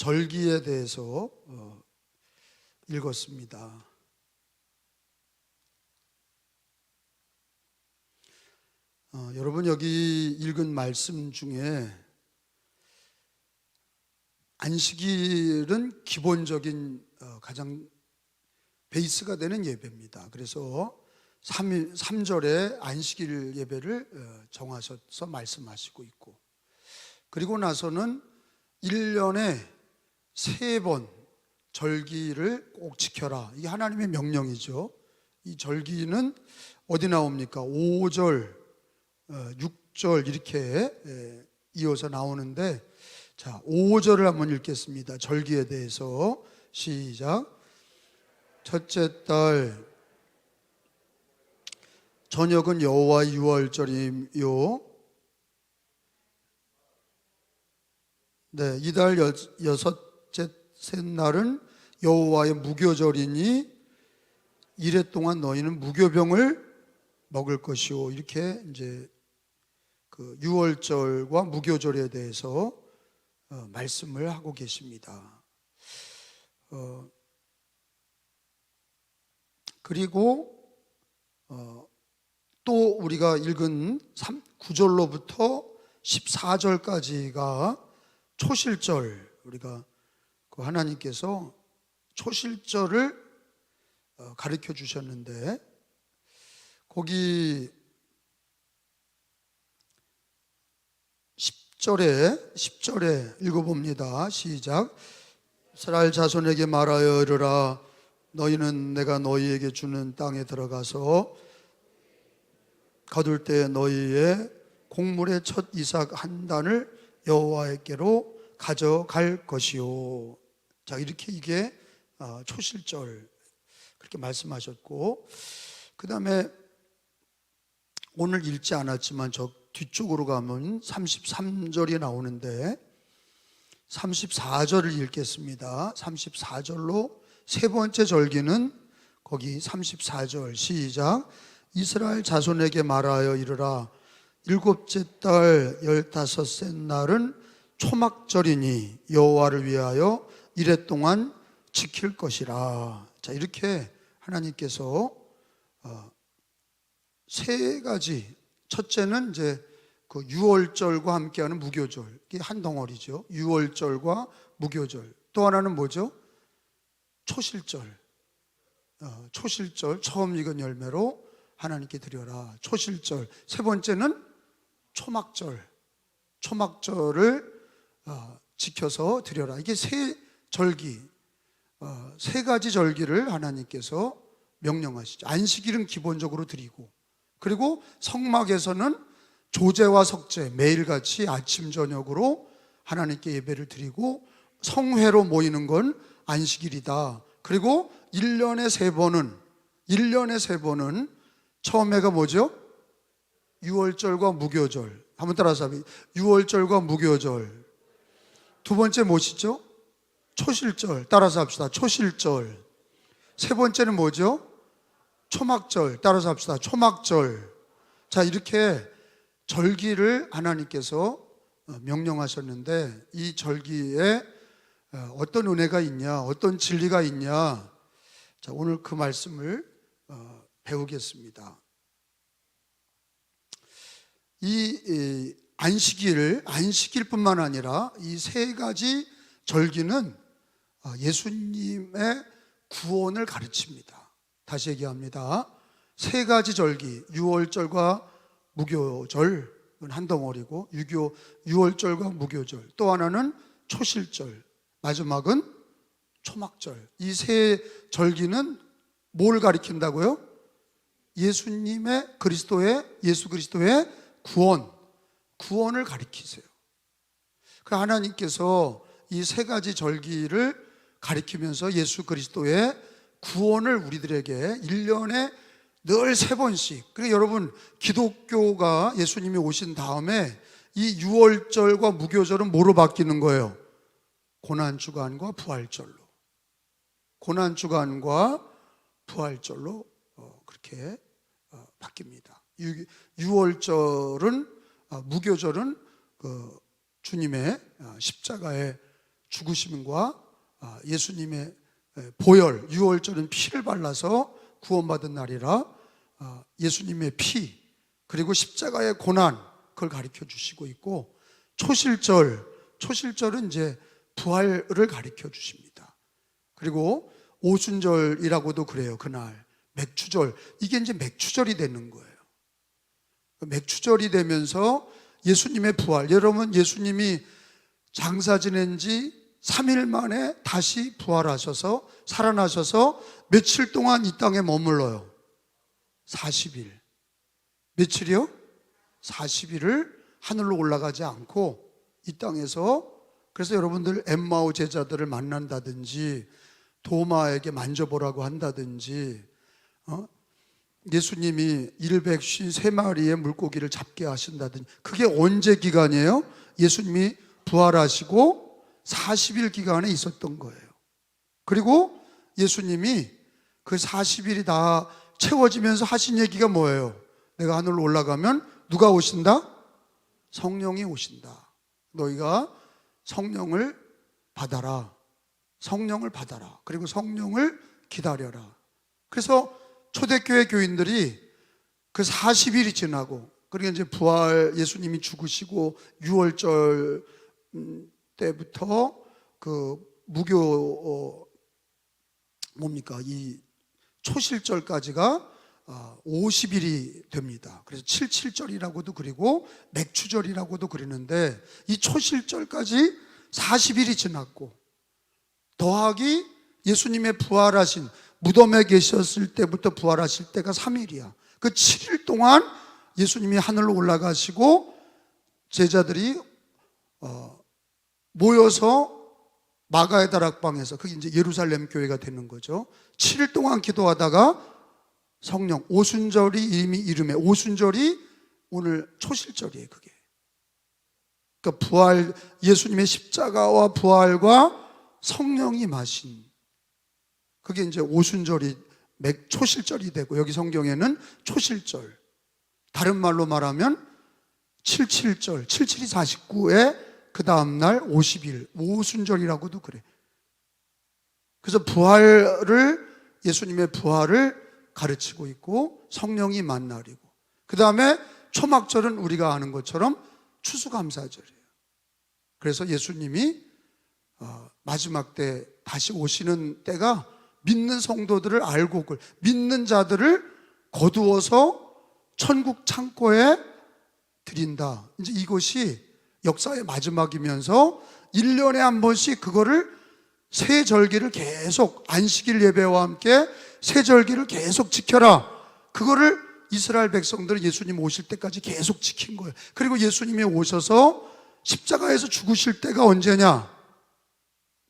절기에 대해서 읽었습니다. 여러분, 여기 읽은 말씀 중에 안식일은 기본적인 가장 베이스가 되는 예배입니다. 그래서 3절에 안식일 예배를 정하셔서 말씀하시고 있고, 그리고 나서는 1년에 3번 절기를 꼭 지켜라. 이게 하나님의 명령이죠. 이 절기는 어디 나옵니까? 5절, 6절 이렇게 이어서 나오는데, 자, 5절을 한번 읽겠습니다. 절기에 대해서 시작. 첫째 달 저녁은 여호와의 유월절이요. 네, 이달 여섯째 셋날은 여호와의 무교절이니 이래 동안 너희는 무교병을 먹을 것이요. 이렇게 이제 그 유월절과 무교절에 대해서 말씀을 하고 계십니다. 그리고 또 우리가 읽은 9절로부터 14절까지가 초실절, 우리가 그 하나님께서 초실절을 가르쳐 주셨는데, 거기 10절에 읽어봅니다. 시작. 이스라엘 자손에게 말하여 이르라. 너희는 내가 너희에게 주는 땅에 들어가서 거둘 때 너희의 곡물의 첫 이삭 한 단을 여호와께로 가져갈 것이요. 자, 이렇게 이게 초실절 그렇게 말씀하셨고, 그 다음에 오늘 읽지 않았지만 저 뒤쪽으로 가면 33절이 나오는데 34절을 읽겠습니다. 34절로 세 번째 절기는 거기 34절 시작. 이스라엘 자손에게 말하여 이르라. 일곱째 달 15째 날은 초막절이니 여호와를 위하여 이래 동안 지킬 것이라. 자, 이렇게 하나님께서 세 가지, 첫째는 이제 그 유월절과 함께하는 무교절, 이게 한 덩어리죠. 유월절과 무교절. 또 하나는 뭐죠? 초실절. 초실절, 처음 익은 열매로 하나님께 드려라. 초실절. 세 번째는 초막절. 초막절을 지켜서 드려라. 이게 세 절기, 세 가지 절기를 하나님께서 명령하시죠. 안식일은 기본적으로 드리고, 그리고 성막에서는 조제와 석제 매일같이 아침 저녁으로 하나님께 예배를 드리고, 성회로 모이는 건 안식일이다. 그리고 1년에 세 번은 처음에가 뭐죠? 유월절과 무교절. 한번 따라서 하면 유월절과 무교절. 두 번째 무엇이죠? 초실절. 따라서 합시다. 초실절. 세 번째는 뭐죠? 초막절. 따라서 합시다. 초막절. 자, 이렇게 절기를 하나님께서 명령하셨는데, 이 절기에 어떤 은혜가 있냐, 어떤 진리가 있냐. 자, 오늘 그 말씀을 배우겠습니다. 이 안식일뿐만 아니라 이 세 가지 절기는 예수님의 구원을 가르칩니다. 다시 얘기합니다. 세 가지 절기, 유월절과 무교절은 한 덩어리고, 유월절과 무교절, 또 하나는 초실절, 마지막은 초막절. 이 세 절기는 뭘 가리킨다고요? 예수 그리스도의 구원을 가리키세요. 그 하나님께서 이 세 가지 절기를 가리키면서 예수 그리스도의 구원을 우리들에게 1년에 늘 3번씩. 그러니까 여러분, 기독교가 예수님이 오신 다음에 이 유월절과 무교절은 뭐로 바뀌는 거예요? 고난주간과 부활절로. 고난주간과 부활절로 그렇게 바뀝니다. 유월절은, 무교절은 그 주님의 십자가의 죽으심과 예수님의 보혈, 유월절은 피를 발라서 구원받은 날이라 예수님의 피, 그리고 십자가의 고난, 그걸 가르쳐 주시고 있고, 초실절은 이제 부활을 가르쳐 주십니다. 그리고 오순절이라고도 그래요. 그날 맥추절, 이게 이제 맥추절이 되는 거예요. 맥추절이 되면서 예수님의 부활, 여러분 예수님이 장사 지낸 지 3일 만에 다시 부활하셔서 살아나셔서 며칠 동안 이 땅에 머물러요? 40일. 며칠이요? 40일을 하늘로 올라가지 않고 이 땅에서, 그래서 여러분들 엠마오 제자들을 만난다든지 도마에게 만져보라고 한다든지 예수님이 153마리의 물고기를 잡게 하신다든지, 그게 언제 기간이에요? 예수님이 부활하시고 40일 기간에 있었던 거예요. 그리고 예수님이 그 40일이 다 채워지면서 하신 얘기가 뭐예요? 내가 하늘로 올라가면 누가 오신다? 성령이 오신다. 너희가 성령을 받아라. 성령을 받아라. 그리고 성령을 기다려라. 그래서 초대교회 교인들이 그 40일이 지나고, 그러니까 이제 부활, 예수님이 죽으시고 6월절 때부터 그 무교 이 초실절까지가 50일이 됩니다. 그래서 77절이라고도 그리고 맥추절이라고도 그러는데, 이 초실절까지 40일이 지났고, 더하기 예수님의 부활하신, 무덤에 계셨을 때부터 부활하실 때가 3일이야. 그 7일 동안 예수님이 하늘로 올라가시고 제자들이 모여서 마가의 다락방에서, 그게 이제 예루살렘 교회가 되는 거죠. 7일 동안 기도하다가 성령, 오순절이 이미 이름에, 오순절이 오늘 초실절이에요. 그게 그러니까 부활, 예수님의 십자가와 부활과 성령이 마신, 그게 이제 오순절이 초실절이 되고, 여기 성경에는 초실절, 다른 말로 말하면 77절, 77이 49에 그 다음날 50일, 오순절이라고도 그래. 그래서 예수님의 부활을 가르치고 있고, 성령이 만날이고, 그 다음에 초막절은 우리가 아는 것처럼 추수감사절이에요. 그래서 예수님이 마지막 때 다시 오시는 때가 믿는 성도들을 알고, 믿는 자들을 거두어서 천국 창고에 드린다. 이제 이것이 역사의 마지막이면서 1년에 한 번씩 그거를 새 절기를 계속, 안식일 예배와 함께 새 절기를 계속 지켜라. 그거를 이스라엘 백성들은 예수님 오실 때까지 계속 지킨 거예요. 그리고 예수님이 오셔서 십자가에서 죽으실 때가 언제냐?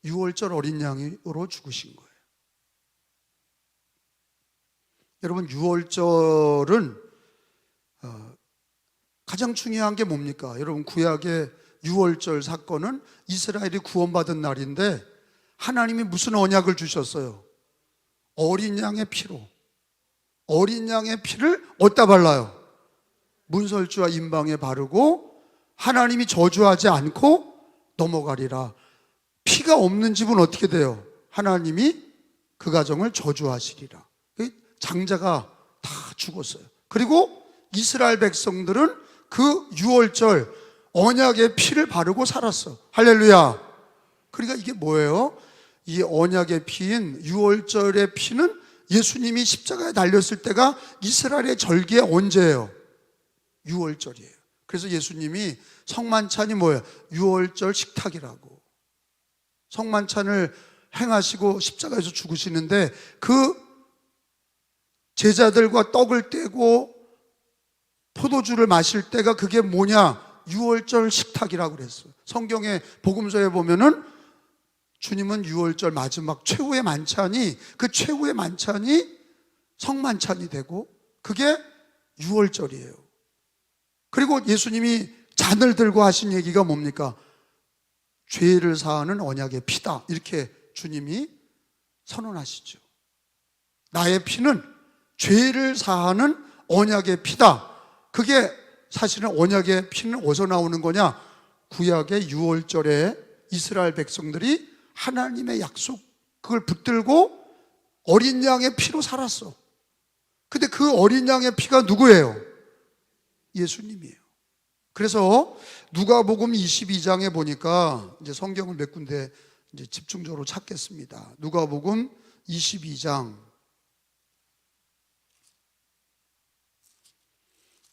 6월절 어린 양으로 죽으신 거예요. 여러분, 6월절은 가장 중요한 게 뭡니까? 여러분, 구약의 6월절 사건은 이스라엘이 구원받은 날인데, 하나님이 무슨 언약을 주셨어요? 어린 양의 피로. 어린 양의 피를 어디다 발라요? 문설주와 임방에 바르고 하나님이 저주하지 않고 넘어가리라. 피가 없는 집은 어떻게 돼요? 하나님이 그 가정을 저주하시리라. 장자가 다 죽었어요. 그리고 이스라엘 백성들은 그 6월절 언약의 피를 바르고 살았어. 할렐루야. 그러니까 이게 뭐예요? 이 언약의 피인 6월절의 피는 예수님이 십자가에 달렸을 때가 이스라엘의 절기에 언제예요? 6월절이에요. 그래서 예수님이 성만찬이 뭐예요? 6월절 식탁이라고. 성만찬을 행하시고 십자가에서 죽으시는데, 그 제자들과 떡을 떼고 포도주를 마실 때가 그게 뭐냐? 6월절 식탁이라고 그랬어요. 성경의 복음서에 보면은 주님은 6월절 마지막 최후의 만찬이, 그 최후의 만찬이 성만찬이 되고, 그게 6월절이에요. 그리고 예수님이 잔을 들고 하신 얘기가 뭡니까? 죄를 사하는 언약의 피다, 이렇게 주님이 선언하시죠. 나의 피는 죄를 사하는 언약의 피다. 그게 사실은 언약의 피는 어디서 나오는 거냐? 구약의 6월절에 이스라엘 백성들이 하나님의 약속을 붙들고 어린 양의 피로 살았어. 근데 그 어린 양의 피가 누구예요? 예수님이에요. 그래서 누가복음 22장에 보니까 이제 성경을 몇 군데 이제 집중적으로 찾겠습니다. 누가복음 22장.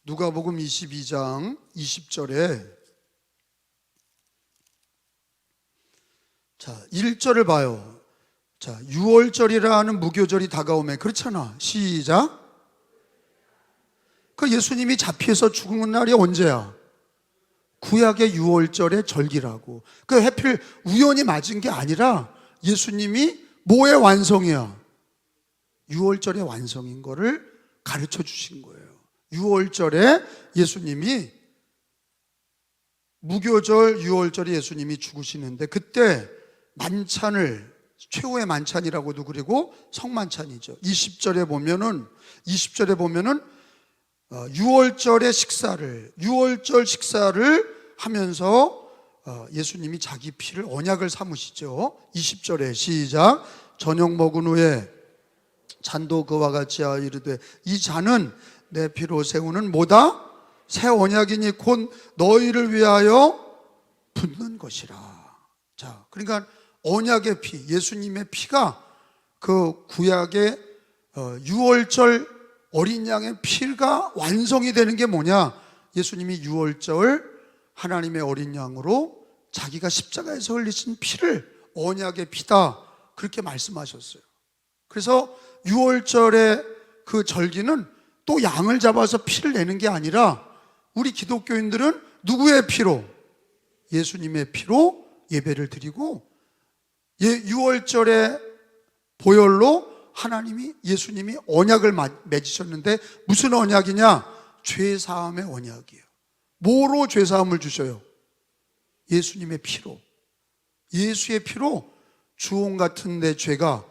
누가복음 22장 20절에 자, 1절을 봐요. 자, 6월절이라는 무교절이 다가오면, 그렇잖아. 시작. 그 예수님이 잡혀서 죽은 날이 언제야? 구약의 6월절의 절기라고. 그 하필 우연히 맞은 게 아니라 예수님이 뭐의 완성이야? 6월절의 완성인 거를 가르쳐 주신 거예요. 6월절에 예수님이, 무교절 6월절에 예수님이 죽으시는데, 그때 만찬을, 최후의 만찬이라고도 그리고 성만찬이죠. 20절에 보면은 6월절 식사를 하면서 예수님이 자기 피를 언약을 삼으시죠. 20절에 시작. 저녁 먹은 후에 잔도 그와 같이 하여 이르되 이 잔은 내 피로 세우는 뭐다? 새 언약이니 곧 너희를 위하여 붓는 것이라. 자, 그러니까 언약의 피, 예수님의 피가 그 구약의 6월절 어린 양의 피가 완성이 되는 게 뭐냐? 예수님이 6월절 하나님의 어린 양으로 자기가 십자가에서 흘리신 피를 언약의 피다, 그렇게 말씀하셨어요. 그래서 6월절의 그 절기는 또 양을 잡아서 피를 내는 게 아니라 우리 기독교인들은 누구의 피로? 예수님의 피로 예배를 드리고, 6월절의 보혈로 하나님이, 예수님이 언약을 맺으셨는데 무슨 언약이냐? 죄사함의 언약이에요. 뭐로 죄사함을 주셔요? 예수님의 피로. 예수의 피로 주홍 같은 내 죄가,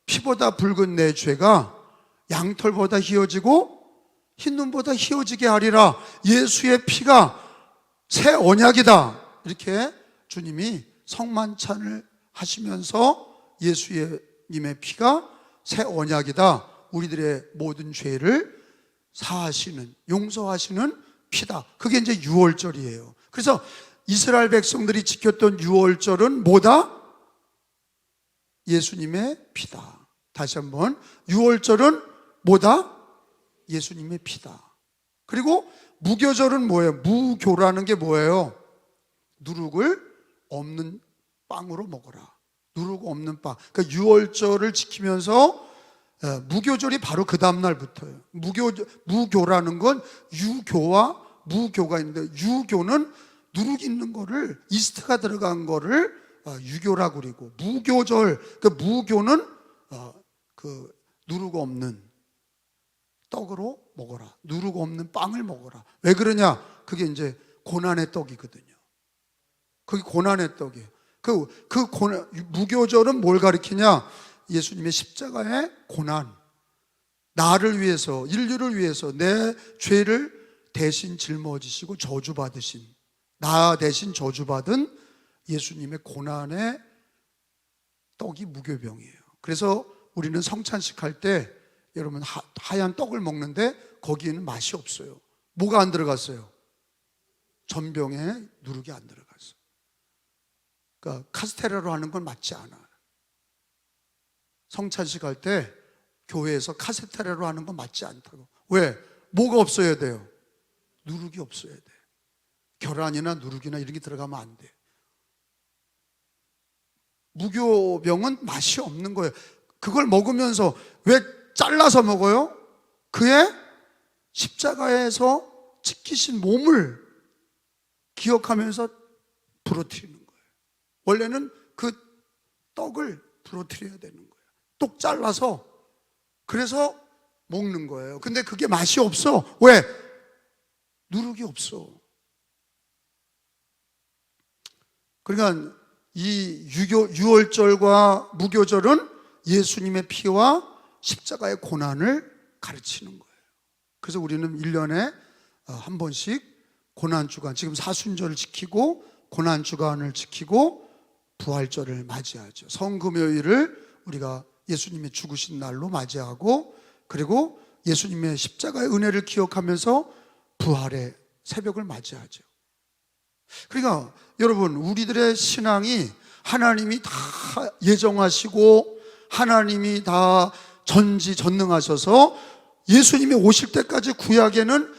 피보다 붉은 내 죄가 양털보다 희어지고 흰눈보다 희어지게 하리라. 예수의 피가 새 언약이다. 이렇게 주님이 성만찬을 하시면서 예수님의 피가 새 언약이다, 우리들의 모든 죄를 사하시는, 용서하시는 피다. 그게 이제 6월절이에요. 그래서 이스라엘 백성들이 지켰던 6월절은 뭐다? 예수님의 피다. 다시 한번, 6월절은 뭐다? 예수님의 피다. 그리고 무교절은 뭐예요? 무교라는 게 뭐예요? 누룩을 없는 빵으로 먹어라. 누룩 없는 빵. 그러니까 6월절을 지키면서, 무교절이 바로 그 다음날부터예요. 무교라는 건 유교와 무교가 있는데, 유교는 누룩 있는 거를, 이스트가 들어간 거를 유교라고 그리고, 무교절, 그 무교는 그 누룩 없는 떡으로 먹어라. 누룩 없는 빵을 먹어라. 왜 그러냐? 그게 이제 고난의 떡이거든요. 그게 고난의 떡이에요. 무교절은 뭘 가리키냐? 예수님의 십자가의 고난, 나를 위해서, 인류를 위해서 내 죄를 대신 짊어지시고 저주받으신, 나 대신 저주받은 예수님의 고난의 떡이 무교병이에요. 그래서 우리는 성찬식 할 때 여러분 하얀 떡을 먹는데 거기에는 맛이 없어요. 뭐가 안 들어갔어요? 전병에 누룩이 안 들어갔어요. 그러니까 카스테라로 하는 건 맞지 않아요. 성찬식 할 때 교회에서 카스테라로 하는 건 맞지 않다고. 왜? 뭐가 없어야 돼요? 누룩이 없어야 돼. 계란이나 누룩이나 이런 게 들어가면 안 돼. 무교병은 맛이 없는 거예요. 그걸 먹으면서 왜 잘라서 먹어요? 그의 십자가에서 지키신 몸을 기억하면서 부러뜨리는 거예요. 원래는 그 떡을 부러뜨려야 되는 거예요. 똑 잘라서. 그래서 먹는 거예요. 근데 그게 맛이 없어. 왜? 누룩이 없어. 그러니까 이 유월절과 무교절은 예수님의 피와 십자가의 고난을 가르치는 거예요. 그래서 우리는 1년에 한 번씩 고난주간, 지금 사순절을 지키고 고난주간을 지키고 부활절을 맞이하죠. 성금요일을 우리가 예수님의 죽으신 날로 맞이하고, 그리고 예수님의 십자가의 은혜를 기억하면서 부활의 새벽을 맞이하죠. 그러니까 여러분, 우리들의 신앙이 하나님이 다 예정하시고 하나님이 다 전지전능하셔서 예수님이 오실 때까지 구약에는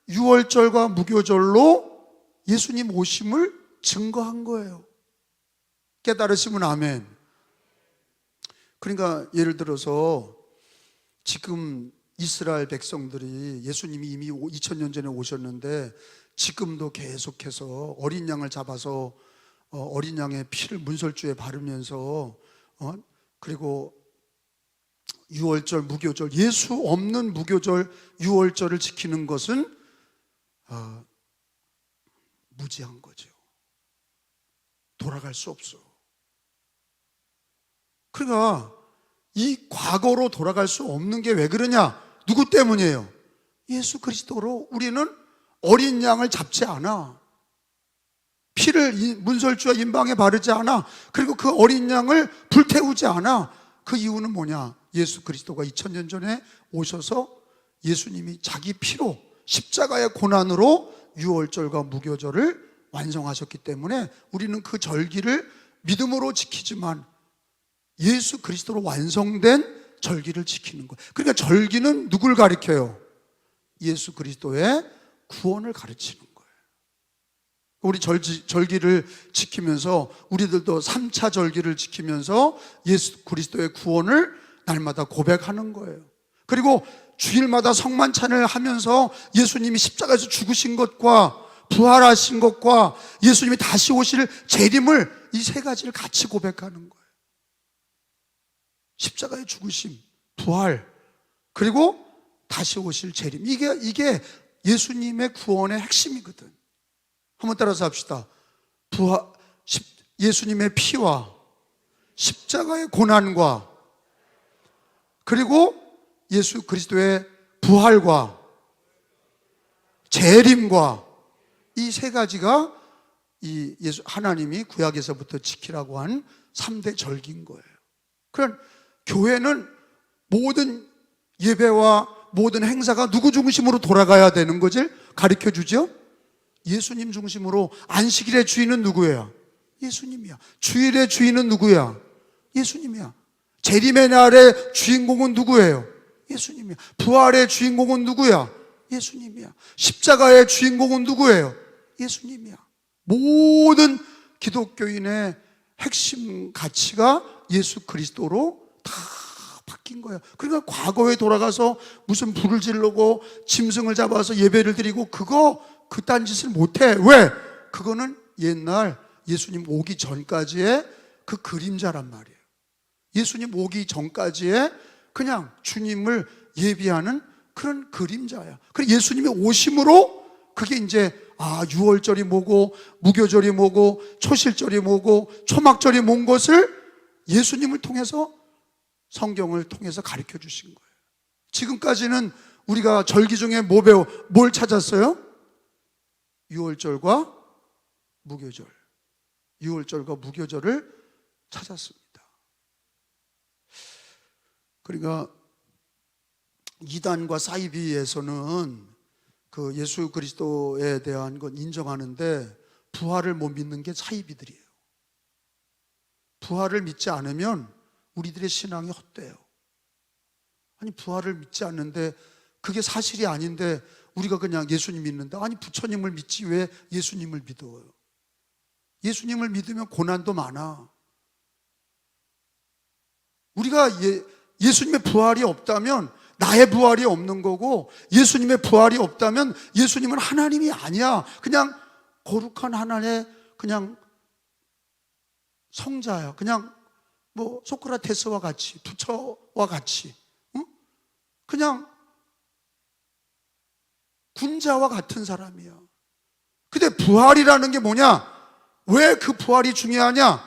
유월절과 무교절로 예수님 오심을 증거한 거예요. 깨달으시면 아멘. 그러니까 예를 들어서 지금 이스라엘 백성들이 예수님이 이미 2000년 전에 오셨는데 지금도 계속해서 어린 양을 잡아서 어린 양의 피를 문설주에 바르면서 그리고 유월절, 무교절, 예수 없는 무교절, 유월절을 지키는 것은 무지한 거죠. 돌아갈 수 없어. 그러니까 이 과거로 돌아갈 수 없는 게 왜 그러냐? 누구 때문이에요? 예수 그리스도로 우리는 어린 양을 잡지 않아. 피를 문설주와 인방에 바르지 않아. 그리고 그 어린 양을 불태우지 않아. 그 이유는 뭐냐? 예수 그리스도가 2000년 전에 오셔서 예수님이 자기 피로 십자가의 고난으로 유월절과 무교절을 완성하셨기 때문에 우리는 그 절기를 믿음으로 지키지만 예수 그리스도로 완성된 절기를 지키는 거예요. 그러니까 절기는 누굴 가리켜요? 예수 그리스도의 구원을 가르치는 거예요. 우리 절기를 지키면서 우리들도 3차 절기를 지키면서 예수 그리스도의 구원을 날마다 고백하는 거예요. 그리고 주일마다 성만찬을 하면서 예수님이 십자가에서 죽으신 것과 부활하신 것과 예수님이 다시 오실 재림을, 이 세 가지를 같이 고백하는 거예요. 십자가의 죽으심, 부활, 그리고 다시 오실 재림. 이게 예수님의 구원의 핵심이거든. 한번 따라서 합시다. 예수님의 피와 십자가의 고난과 그리고 예수 그리스도의 부활과 재림과 이 세 가지가 하나님이 구약에서부터 지키라고 한 3대 절기인 거예요. 그러니까 교회는 모든 예배와 모든 행사가 누구 중심으로 돌아가야 되는 것을 가르쳐 주죠? 예수님 중심으로. 안식일의 주인은 누구예요? 예수님이야. 주일의 주인은 누구야? 예수님이야. 재림의 날의 주인공은 누구예요? 예수님이야. 부활의 주인공은 누구야? 예수님이야. 십자가의 주인공은 누구예요? 예수님이야. 모든 기독교인의 핵심 가치가 예수 그리스도로 다 바뀐 거예요. 그러니까 과거에 돌아가서 무슨 불을 지르고 짐승을 잡아서 예배를 드리고 그딴 짓을 못해. 왜? 그거는 옛날 예수님 오기 전까지의 그 그림자란 말이에요. 예수님 오기 전까지의 그냥 주님을 예비하는 그런 그림자야. 그래서 예수님의 오심으로 그게 이제 유월절이 뭐고 무교절이 뭐고 초실절이 뭐고 초막절이 뭔 것을 예수님을 통해서, 성경을 통해서 가르쳐 주신 거예요. 지금까지는 우리가 절기 중에 뭘 찾았어요? 유월절과 무교절. 유월절과 무교절을 찾았습니다. 그러니까 이단과 사이비에서는 그 예수 그리스도에 대한 건 인정하는데 부활을 못 믿는 게 사이비들이에요. 부활을 믿지 않으면 우리들의 신앙이 헛돼요. 아니, 부활을 믿지 않는데 그게 사실이 아닌데 우리가 그냥 예수님 믿는다. 아니, 부처님을 믿지 왜 예수님을 믿어요? 예수님을 믿으면 고난도 많아. 우리가 예수님의 부활이 없다면 나의 부활이 없는 거고, 예수님의 부활이 없다면 예수님은 하나님이 아니야. 그냥 거룩한 하나님의 그냥 성자야. 그냥 뭐 소크라테스와 같이, 부처와 같이, 그냥 군자와 같은 사람이야. 근데 부활이라는 게 뭐냐? 왜 그 부활이 중요하냐?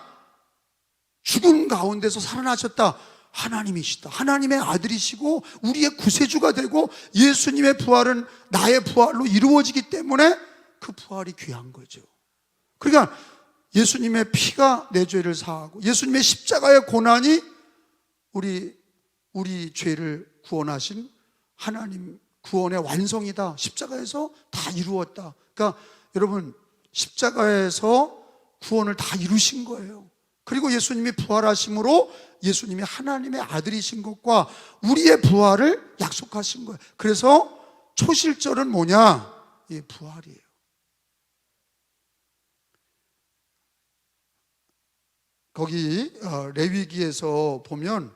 죽은 가운데서 살아나셨다. 하나님이시다. 하나님의 아들이시고 우리의 구세주가 되고 예수님의 부활은 나의 부활로 이루어지기 때문에 그 부활이 귀한 거죠. 그러니까 예수님의 피가 내 죄를 사하고 예수님의 십자가의 고난이 우리 죄를 구원하신 하나님 구원의 완성이다. 십자가에서 다 이루었다. 그러니까 여러분, 십자가에서 구원을 다 이루신 거예요. 그리고 예수님이 부활하심으로 예수님이 하나님의 아들이신 것과 우리의 부활을 약속하신 거예요. 그래서 초실절은 뭐냐? 이 부활이에요. 거기 레위기에서 보면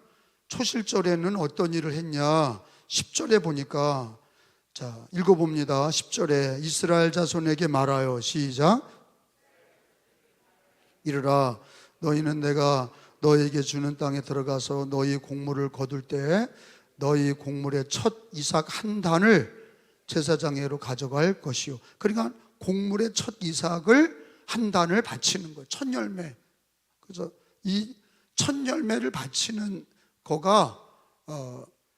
초실절에는 어떤 일을 했냐? 10절에 보니까, 자, 읽어봅니다. 10절에 이스라엘 자손에게 말하여, 시작. 이르라, 너희는 내가 너희에게 주는 땅에 들어가서 너희 곡물을 거둘 때 너희 곡물의 첫 이삭 한 단을 제사장에로 가져갈 것이요. 그러니까 곡물의 첫 이삭을 한 단을 바치는 거예요. 첫 열매. 그래서 이 첫 열매를 바치는 거가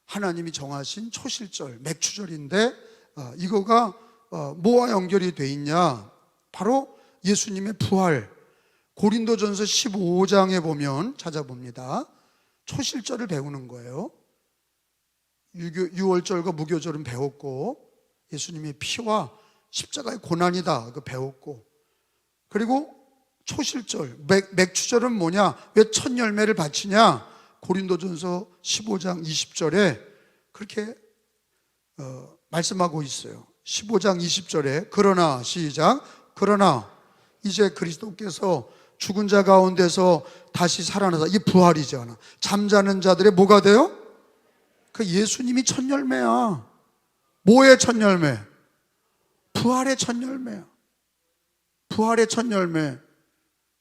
하나님이 정하신 초실절, 맥추절인데, 이거가 뭐와 연결이 돼 있냐? 바로 예수님의 부활. 고린도전서 15장에 보면 찾아봅니다. 초실절을 배우는 거예요. 유월절과 무교절은 배웠고, 예수님의 피와 십자가의 고난이다, 그거 배웠고, 그리고 초실절, 맥추절은 뭐냐? 왜 첫 열매를 바치냐? 고린도전서 15장 20절에 그렇게 말씀하고 있어요. 15장 20절에 그러나, 시작, 그러나 이제 그리스도께서 죽은 자 가운데서 다시 살아나서, 이 부활이잖아. 잠자는 자들의 뭐가 돼요? 그 예수님이 첫 열매야. 뭐의 첫 열매? 부활의 첫 열매야. 부활의 첫 열매.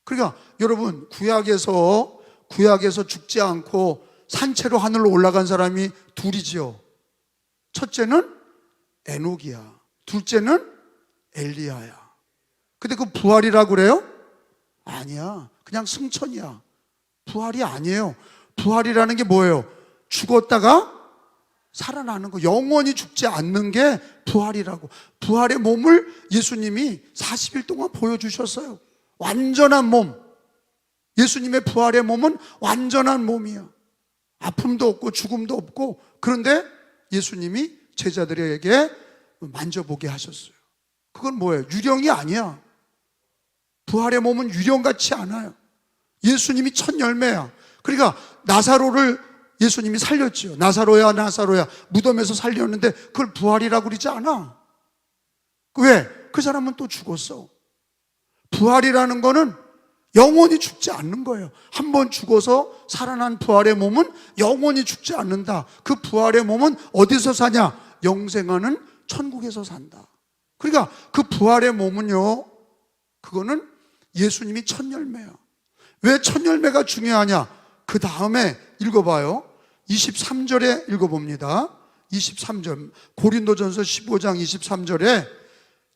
그러니까 여러분, 구약에서 죽지 않고 산채로 하늘로 올라간 사람이 둘이지요. 첫째는 에녹이야. 둘째는 엘리야야. 근데 그 부활이라고 그래요? 아니야. 그냥 승천이야. 부활이 아니에요. 부활이라는 게 뭐예요? 죽었다가 살아나는 거. 영원히 죽지 않는 게 부활이라고. 부활의 몸을 예수님이 40일 동안 보여주셨어요. 완전한 몸. 예수님의 부활의 몸은 완전한 몸이야. 아픔도 없고 죽음도 없고. 그런데 예수님이 제자들에게 만져보게 하셨어요. 그건 뭐예요? 유령이 아니야. 부활의 몸은 유령같이 않아요. 예수님이 첫 열매야. 그러니까 나사로를 예수님이 살렸지요. 나사로야, 나사로야, 무덤에서 살렸는데 그걸 부활이라고 그러지 않아. 왜? 그 사람은 또 죽었어. 부활이라는 거는 영원히 죽지 않는 거예요. 한 번 죽어서 살아난 부활의 몸은 영원히 죽지 않는다. 그 부활의 몸은 어디서 사냐? 영생하는 천국에서 산다. 그러니까 그 부활의 몸은요, 그거는 예수님이 첫 열매야. 왜 첫 열매가 중요하냐? 그 다음에 읽어봐요. 23절에 읽어봅니다. 23절, 고린도전서 15장 23절에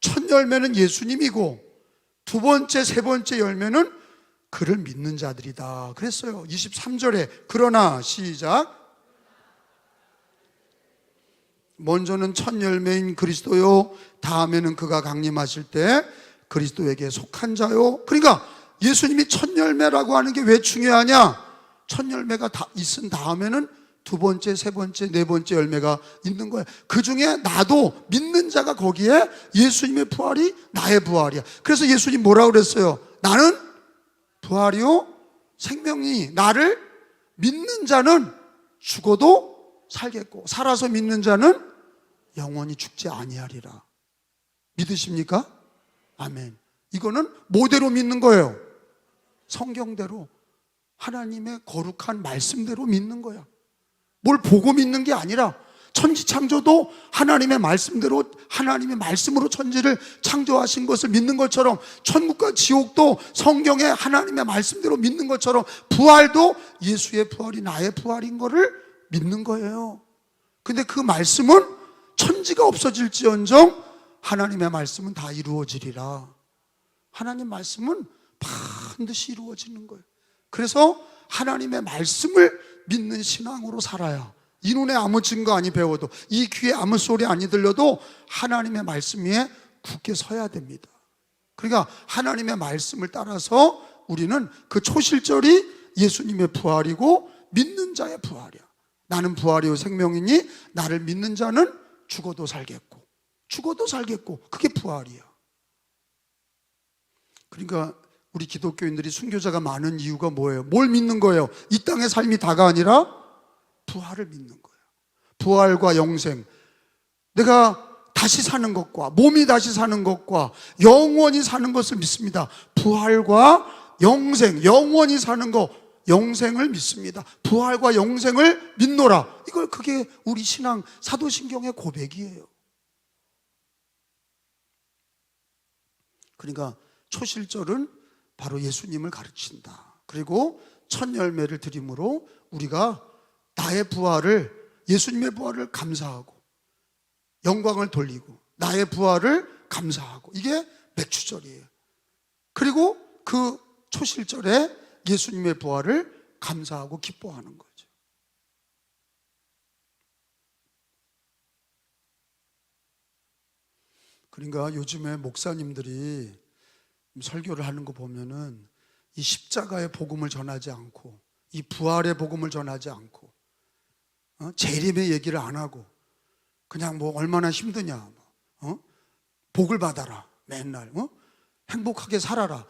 첫 열매는 예수님이고 두 번째, 세 번째 열매는 그를 믿는 자들이다 그랬어요. 23절에 그러나, 시작, 먼저는 첫 열매인 그리스도요, 다음에는 그가 강림하실 때 그리스도에게 속한 자요. 그러니까 예수님이 첫 열매라고 하는 게 왜 중요하냐? 첫 열매가 다 있은 다음에는 두 번째, 세 번째, 네 번째 열매가 있는 거야. 그 중에 나도 믿는 자가 거기에 예수님의 부활이 나의 부활이야. 그래서 예수님 뭐라고 그랬어요? 나는 부활이요 생명이, 나를 믿는 자는 죽어도 살겠고 살아서 믿는 자는 영원히 죽지 아니하리라. 믿으십니까? 아멘. 이거는 뭐대로 믿는 거예요? 성경대로, 하나님의 거룩한 말씀대로 믿는 거야. 뭘 보고 믿는 게 아니라, 천지창조도 하나님의 말씀대로, 하나님의 말씀으로 천지를 창조하신 것을 믿는 것처럼, 천국과 지옥도 성경의 하나님의 말씀대로 믿는 것처럼, 부활도 예수의 부활이 나의 부활인 거를 믿는 거예요. 근데 그 말씀은 천지가 없어질지언정 하나님의 말씀은 다 이루어지리라. 하나님 말씀은 반드시 이루어지는 거예요. 그래서 하나님의 말씀을 믿는 신앙으로 살아야, 이 눈에 아무 증거 아니 배워도, 이 귀에 아무 소리 아니 들려도 하나님의 말씀 위에 굳게 서야 됩니다. 그러니까 하나님의 말씀을 따라서 우리는 그 초실절이 예수님의 부활이고 믿는 자의 부활이야. 나는 부활이요 생명이니 나를 믿는 자는 죽어도 살겠고 죽어도 살겠고, 그게 부활이야. 그러니까 우리 기독교인들이 순교자가 많은 이유가 뭐예요? 뭘 믿는 거예요? 이 땅의 삶이 다가 아니라 부활을 믿는 거예요. 부활과 영생, 내가 다시 사는 것과 몸이 다시 사는 것과 영원히 사는 것을 믿습니다. 부활과 영생, 영원히 사는 것, 영생을 믿습니다. 부활과 영생을 믿노라. 그게 우리 신앙 사도신경의 고백이에요. 그러니까 초실절은 바로 예수님을 가르친다. 그리고 첫 열매를 드림으로 우리가 나의 부활을, 예수님의 부활을 감사하고 영광을 돌리고 나의 부활을 감사하고, 이게 맥주절이에요. 그리고 그 초실절에 예수님의 부활을 감사하고 기뻐하는 거죠. 그러니까 요즘에 목사님들이 설교를 하는 거 보면은 이 십자가의 복음을 전하지 않고 이 부활의 복음을 전하지 않고 재림의 얘기를 안 하고 그냥 뭐 얼마나 힘드냐, 복을 받아라 맨날, 행복하게 살아라.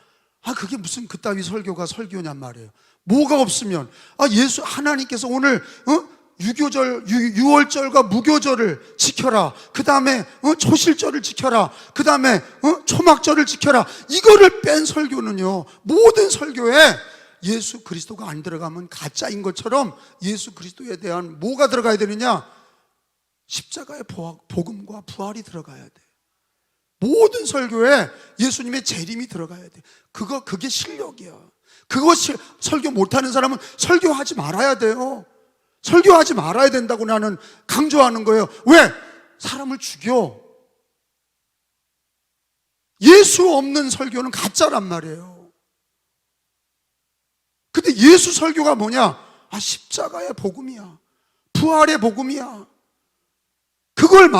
그게 무슨 그따위 설교가 설교냔 말이에요. 뭐가 없으면 예수 하나님께서 오늘 유교절, 유월절과 무교절을 지켜라. 그 다음에 초실절을 지켜라. 그 다음에 초막절을 지켜라. 이거를 뺀 설교는요, 모든 설교에 예수 그리스도가 안 들어가면 가짜인 것처럼 예수 그리스도에 대한 뭐가 들어가야 되느냐? 십자가의 복음과 부활이 들어가야 돼. 모든 설교에 예수님의 재림이 들어가야 돼. 그게 실력이야. 그것이 설교 못하는 사람은 설교하지 말아야 돼요. 설교하지 말아야 된다고 나는 강조하는 거예요. 왜? 사람을 죽여. 예수 없는 설교는 가짜란 말이에요. 근데 예수 설교가 뭐냐? 십자가의 복음이야. 부활의 복음이야. 그걸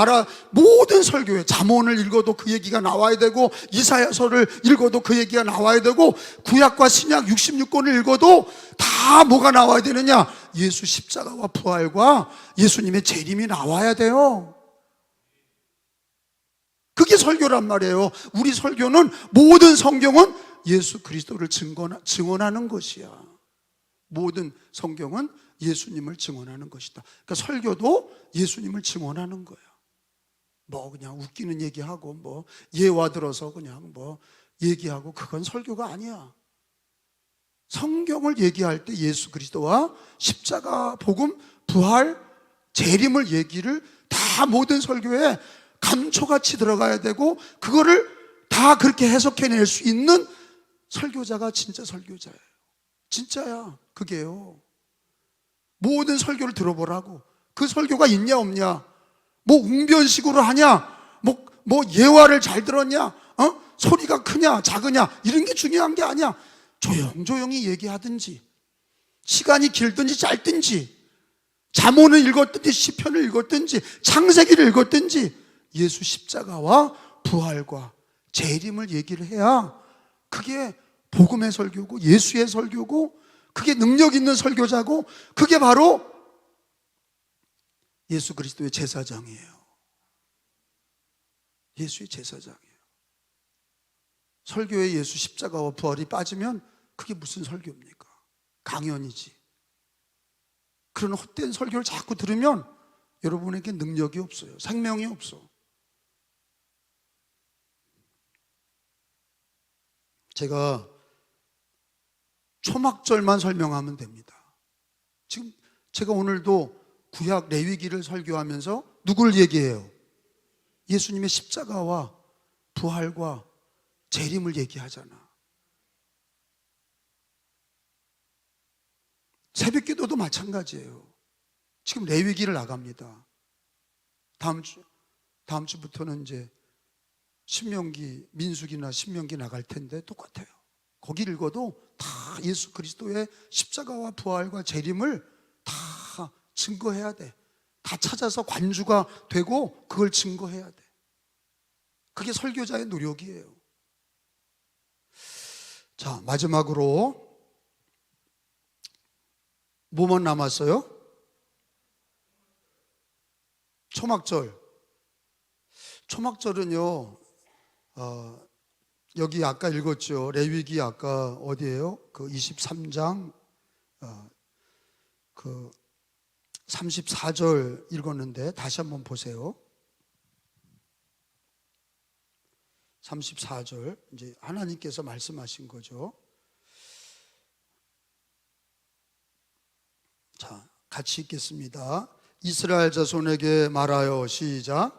모든 설교에 잠언을 읽어도 그 얘기가 나와야 되고, 이사야서를 읽어도 그 얘기가 나와야 되고, 구약과 신약 66권을 읽어도 다 뭐가 나와야 되느냐? 예수 십자가와 부활과 예수님의 재림이 나와야 돼요. 그게 설교란 말이에요. 우리 설교는, 모든 성경은 예수 그리스도를 증언하는 것이야. 모든 성경은 예수님을 증언하는 것이다. 그러니까 설교도 예수님을 증언하는 거야. 그냥 웃기는 얘기하고 예화 들어서 그냥 얘기하고, 그건 설교가 아니야. 성경을 얘기할 때 예수 그리스도와 십자가 복음, 부활, 재림을 얘기를 다 모든 설교에 감초같이 들어가야 되고, 그거를 다 그렇게 해석해낼 수 있는 설교자가 진짜 설교자예요. 진짜야, 그게요. 모든 설교를 들어보라고. 그 설교가 있냐 없냐, 웅변식으로 하냐, 예화를 잘 들었냐, 소리가 크냐 작으냐, 이런 게 중요한 게 아니야. 조용조용히 얘기하든지, 시간이 길든지 짧든지, 잠언을 읽었든지 시편을 읽었든지 창세기를 읽었든지, 예수 십자가와 부활과 재림을 얘기를 해야 그게 복음의 설교고 예수의 설교고, 그게 능력 있는 설교자고, 그게 바로 예수 그리스도의 제사장이에요. 예수의 제사장이에요. 설교에 예수 십자가와 부활이 빠지면 그게 무슨 설교입니까? 강연이지. 그런 헛된 설교를 자꾸 들으면 여러분에게 능력이 없어요. 생명이 없어. 제가 초막절만 설명하면 됩니다. 지금 제가 오늘도 구약 레위기를 설교하면서 누굴 얘기해요? 예수님의 십자가와 부활과 재림을 얘기하잖아. 새벽기도도 마찬가지예요. 지금 레위기를 나갑니다. 다음 주부터는 이제 신명기, 민수기나 신명기 나갈 텐데 똑같아요. 거기 읽어도 다 예수 그리스도의 십자가와 부활과 재림을 다 증거해야 돼. 다 찾아서 관주가 되고 그걸 증거해야 돼. 그게 설교자의 노력이에요. 자, 마지막으로 뭐만 남았어요? 초막절. 초막절은요, 여기 아까 읽었죠. 레위기 아까 어디예요? 그 23장 그 34절 읽었는데 다시 한번 보세요. 34절 이제 하나님께서 말씀하신 거죠. 자, 같이 읽겠습니다. 이스라엘 자손에게 말하여 시작.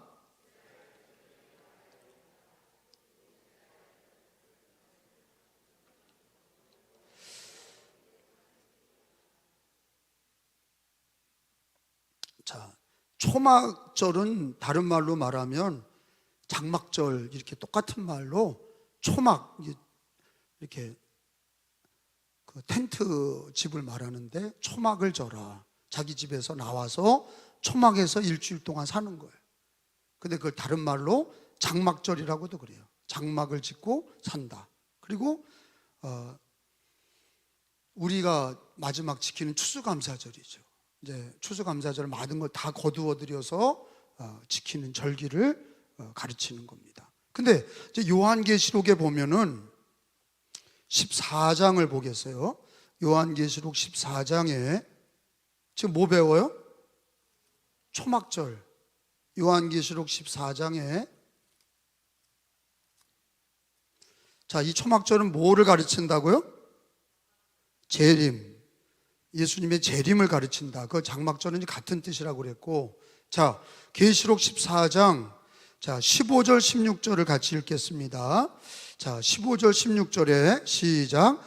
자, 초막절은 다른 말로 말하면 장막절 이렇게 똑같은 말로 초막 이렇게 그 텐트 집을 말하는데 초막을 져라. 자기 집에서 나와서 초막에서 일주일 동안 사는 거예요. 근데 그걸 다른 말로 장막절이라고도 그래요. 장막을 짓고 산다. 그리고 우리가 마지막 지키는 추수감사절이죠. 이제 추수감사절 모든 걸 다 거두어 들여서 지키는 절기를 가르치는 겁니다. 근데 이제 요한계시록에 보면은 14장을 보겠어요. 요한계시록 14장에 지금 뭐 배워요? 초막절. 요한계시록 14장에 자, 이 초막절은 뭐를 가르친다고요? 재림. 예수님의 재림을 가르친다. 그 장막절은 같은 뜻이라고 그랬고, 자, 계시록 14장 자 15절 16절을 같이 읽겠습니다. 자, 15절 16절에 시작.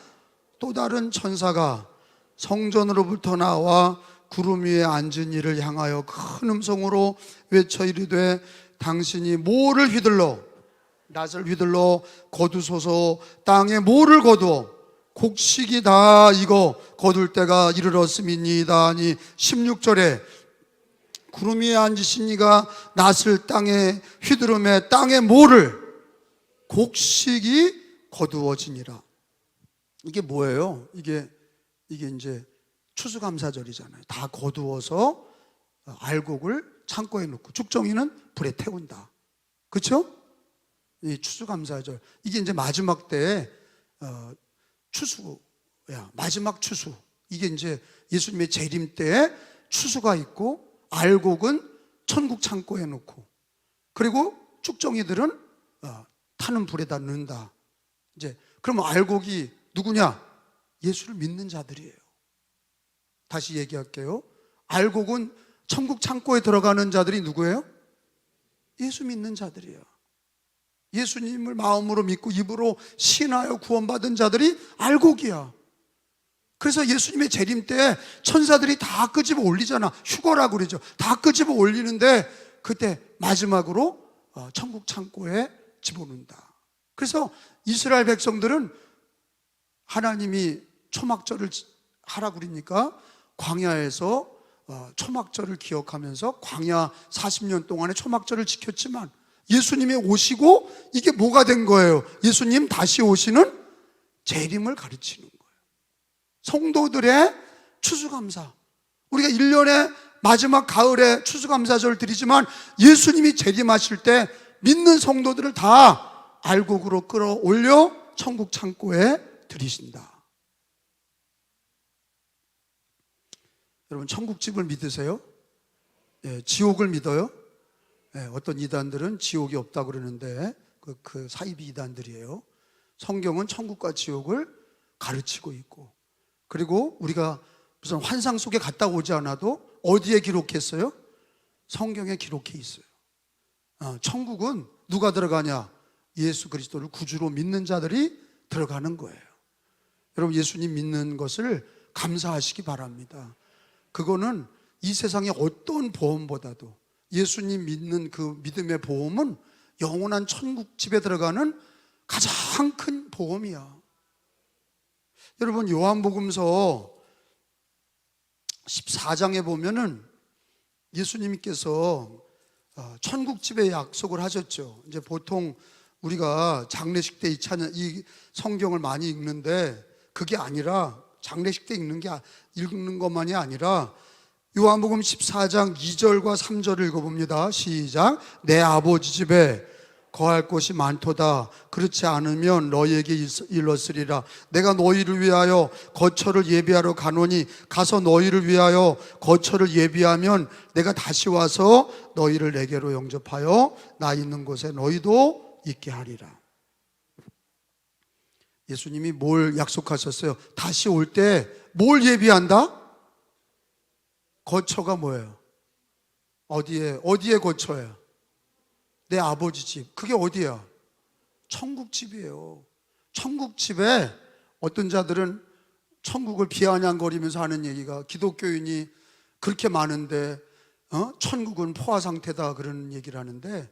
또 다른 천사가 성전으로부터 나와 구름 위에 앉은 이를 향하여 큰 음성으로 외쳐 이르되 당신이 모를 휘둘러 낫을 휘둘러 거두소서. 땅에 모를 거두어 곡식이 다 익어 거둘 때가 이르렀음이니이다 하니 16절에 구름 위에 앉으신 이가 낫을 땅에 휘두르매 땅에 모를 곡식이 거두어지니라. 이게 뭐예요? 이게 이제 추수감사절이잖아요. 다 거두어서 알곡을 창고에 넣고 죽정이는 불에 태운다. 그렇죠? 이 추수감사절 이게 이제 마지막 때 추수야. 마지막 추수. 이게 이제 예수님의 재림 때 추수가 있고 알곡은 천국 창고에 넣고 그리고 쭉정이들은 타는 불에다 넣는다. 이제 그러면 알곡이 누구냐? 예수를 믿는 자들이에요. 다시 얘기할게요. 알곡은 천국 창고에 들어가는 자들이 누구예요? 예수 믿는 자들이에요. 예수님을 마음으로 믿고 입으로 신하여 구원받은 자들이 알곡이야. 그래서 예수님의 재림 때 천사들이 다 끄집어 올리잖아. 휴거라고 그러죠. 다 끄집어 올리는데 그때 마지막으로 천국 창고에 집어넣는다. 그래서 이스라엘 백성들은 하나님이 초막절을 하라고 그러니까 광야에서 초막절을 기억하면서 광야 40년 동안의 초막절을 지켰지만 예수님이 오시고 이게 뭐가 된 거예요? 예수님 다시 오시는 재림을 가르치는 거예요. 성도들의 추수감사. 우리가 1년에 마지막 가을에 추수감사절 드리지만 예수님이 재림하실 때 믿는 성도들을 다 알곡으로 끌어올려 천국 창고에 들이신다. 여러분 천국집을 믿으세요? 예, 지옥을 믿어요? 예, 어떤 이단들은 지옥이 없다고 그러는데 그 사이비 이단들이에요. 성경은 천국과 지옥을 가르치고 있고 그리고 우리가 무슨 환상 속에 갔다 오지 않아도 어디에 기록했어요? 성경에 기록해 있어요. 천국은 누가 들어가냐? 예수 그리스도를 구주로 믿는 자들이 들어가는 거예요. 여러분 예수님 믿는 것을 감사하시기 바랍니다. 그거는 이 세상의 어떤 보험보다도 예수님 믿는 그 믿음의 보험은 영원한 천국집에 들어가는 가장 큰 보험이야. 여러분 요한복음서 14장에 보면은 예수님께서 천국집에 약속을 하셨죠. 이제 보통 우리가 장례식 때 이 성경을 많이 읽는데 그게 아니라 장례식 때 읽는 것만이 아니라 요한복음 14장 2절과 3절을 읽어봅니다. 시작. 내 아버지 집에 거할 곳이 많도다. 그렇지 않으면 너희에게 일렀으리라. 내가 너희를 위하여 거처를 예비하러 가노니 가서 너희를 위하여 거처를 예비하면 내가 다시 와서 너희를 내게로 영접하여 나 있는 곳에 너희도 있게 하리라. 예수님이 뭘 약속하셨어요? 다시 올 때 뭘 예비한다? 거처가 뭐예요? 어디에 거처예요? 내 아버지 집. 그게 어디야? 천국집이에요. 천국집에 어떤 자들은 천국을 비아냥거리면서 하는 얘기가 기독교인이 그렇게 많은데 천국은 포화 상태다 그런 얘기를 하는데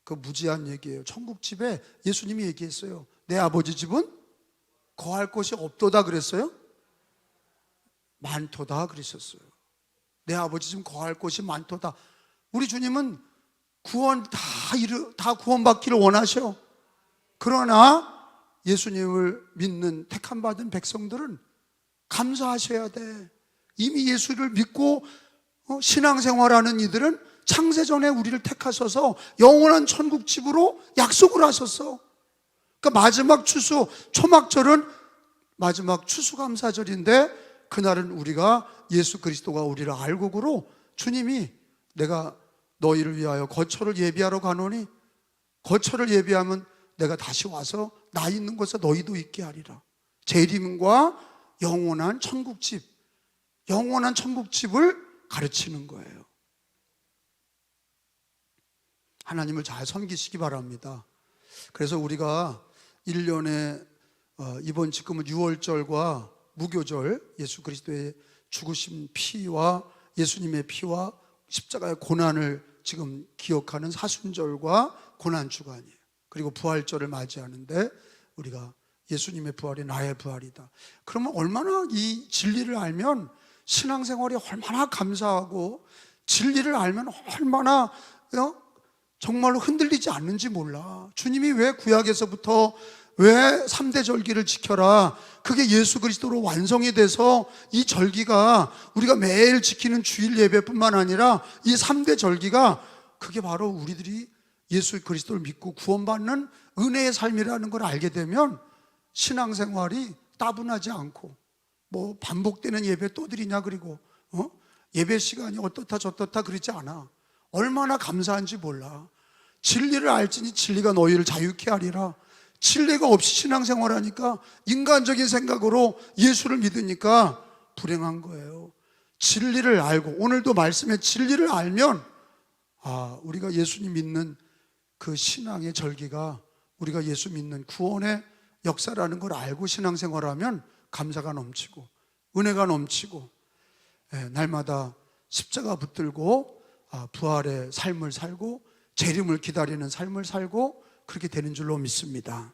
그 무지한 얘기예요. 천국집에 예수님이 얘기했어요. 내 아버지 집은 거할 곳이 없도다 그랬어요? 많도다 그랬었어요. 내 아버지 집 거할 곳이 많도다. 우리 주님은 구원 다 구원받기를 원하셔. 그러나 예수님을 믿는 택함받은 백성들은 감사하셔야 돼. 이미 예수를 믿고 신앙생활하는 이들은 창세전에 우리를 택하셔서 영원한 천국집으로 약속을 하셨어. 그러니까 마지막 추수, 초막절은 마지막 추수감사절인데 그날은 우리가 예수 그리스도가 우리를 알곡으로 주님이 내가 너희를 위하여 거처를 예비하러 가노니 거처를 예비하면 내가 다시 와서 나 있는 곳에 너희도 있게 하리라. 재림과 영원한 천국집, 영원한 천국집을 가르치는 거예요. 하나님을 잘 섬기시기 바랍니다. 그래서 우리가 1년에 이번 지금은 6월절과 무교절, 예수 그리스도의 죽으신 피와 예수님의 피와 십자가의 고난을 지금 기억하는 사순절과 고난주간이에요. 그리고 부활절을 맞이하는데 우리가 예수님의 부활이 나의 부활이다. 그러면 얼마나 이 진리를 알면 신앙생활이 얼마나 감사하고 진리를 알면 얼마나 정말로 흔들리지 않는지 몰라. 주님이 왜 구약에서부터 왜 3대 절기를 지켜라. 그게 예수 그리스도로 완성이 돼서 이 절기가 우리가 매일 지키는 주일 예배뿐만 아니라 이 3대 절기가 그게 바로 우리들이 예수 그리스도를 믿고 구원받는 은혜의 삶이라는 걸 알게 되면 신앙생활이 따분하지 않고 뭐 반복되는 예배 또 드리냐 그리고 예배 시간이 어떻다 저떻다 그러지 않아. 얼마나 감사한지 몰라. 진리를 알지니 진리가 너희를 자유케 하리라. 진리가 없이 신앙생활하니까 인간적인 생각으로 예수를 믿으니까 불행한 거예요. 진리를 알고 오늘도 말씀의 진리를 알면 우리가 예수님 믿는 그 신앙의 절기가 우리가 예수 믿는 구원의 역사라는 걸 알고 신앙생활하면 감사가 넘치고 은혜가 넘치고 날마다 십자가 붙들고 부활의 삶을 살고 재림을 기다리는 삶을 살고 그렇게 되는 줄로 믿습니다.